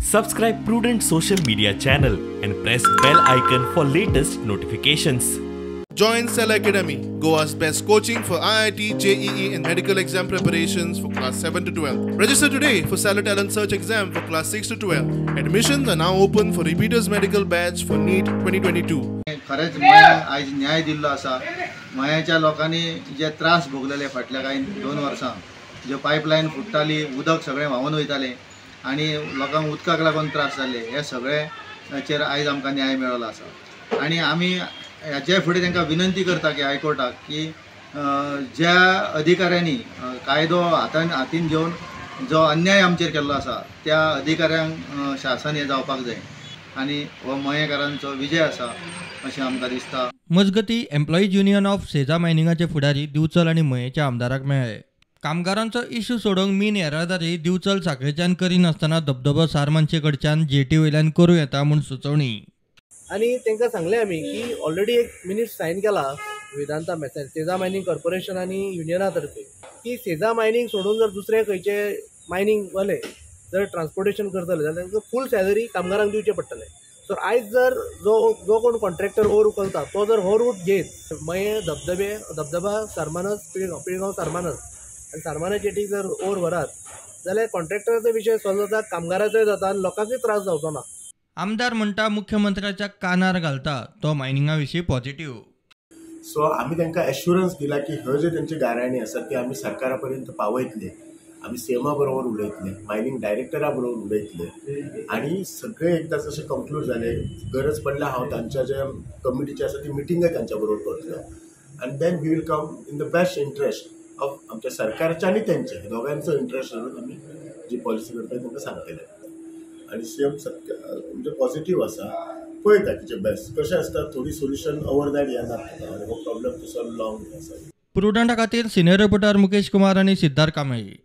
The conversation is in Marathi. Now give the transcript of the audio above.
Subscribe Prudent social media channel and press bell icon for latest notifications. Join Cell Academy, Goa's best coaching for IIT, JEE and medical exam preparations for class 7 to 12. Register today for Cell Talent Search exam for class 6 to 12. Admissions are now open for repeaters medical batch for NEET 2022. खरेंच मया आज न्याय दिल्लो आसा. मयाच्या लोकांनी जे त्रास भोगलेले फाटल्या काही 2 वर्सां, जे पायपलायन फुट्टाली, उदक सगळें व्हांवून वयतालें आनी लोकांक उदकाक लागून त्रास जाल्ले, हे सगळ्याचेर आयज आमकां न्याय मेळ्ळो आसा. आनी आमी हाचे फुडें तांकां विनंती करता की हायकोर्टाक की ज्या अधिकाऱ्यांनी कायदो हातीन घेवन जो अन्याय आमचेर केल्लो आसा त्या अधिकाऱ्यांक शासन हे जावपाक जाय आनी हो मयेकारांचो विजय आसा अशें आमकां दिसता. मजगती एम्प्लॉईज युनियन ऑफ सेजा मायनिंगाचे फुडारी दिवचल आनी मयेच्या आमदाराक मेळ्ळे. कामगारांचो इश्यू सोडोवंक मीन येरादारी दिवचल साखळेच्यान करिनासतना धबधबो सारमानचे कडच्यान जेटी वयल्यान करूं येता म्हूण सुचोवणी. आणि तांकां सांगलें आमी की ऑलरेडी एक मिनिट सायन केला वेदांता मेसेज सेजा मायनिंग कॉर्पोरेशन आनी युनियना तर्फे की सेजा मायनिंग सोडून जर दुसरे खंयचे मायनिंग वाले जर ट्रान्सपोर्टेशन करतले जाल्यार तांकां फूल सॅलरी कामगारांक दिवचें पडटलें. सो आयज जर जो कोण कॉन्ट्रॅक्टर ओर उखलता तो जर हो रूट घेत मये धबधबा सारमानस पिळगांव सारमानस आनी सारमानस जेटीक जर ओर व्हरात जाल्यार कॉन्ट्रॅक्टराचो विशय सॉल्व जाता, कामगाराचोय जाता आनी लोकांकूय त्रास जावचो ना. आमदार म्हणटा मुख्यमंत्र्याच्या कानार घालता तो मायनिंगा विशीं पॉझिटिव्ह. सो आमी तांकां एश्युरन्स दिला की ह्यो ज्यो तेंच्यो गाराणी आसात ती आमी सरकारा पर्यंत पावयतले. आमी सीएमा बरोबर उलयतले, मायनिंग डायरेक्टरा बरोबर उलयतले आनी सगळे एकदां जशें कंक्लूड जाले, गरज पडल्यार हांव तांच्या ज्या कमिटीची आसा ती मिटिंगय तांच्या बरोबर करतलो आनी then we will come in the best interest of आमच्या सरकारचे आनी तेंचे दोगांचो इंट्रस्ट धरून आमी जी पॉलिसी करता तांकां सांगतले. आनी सीएम म्हणजे पॉझिटिव्ह आसा, पळयता कितें बेस्ट कशें आसता. थोडी सोल्युशन ओवरनायट येनात आनी हो प्रॉब्लेम टू सॉल्व लॉंग आसा. प्रुडंटा खातीर सिनियर रिपोर्टर मुकेश कुमार आनी सिद्धार्थ कांबळे.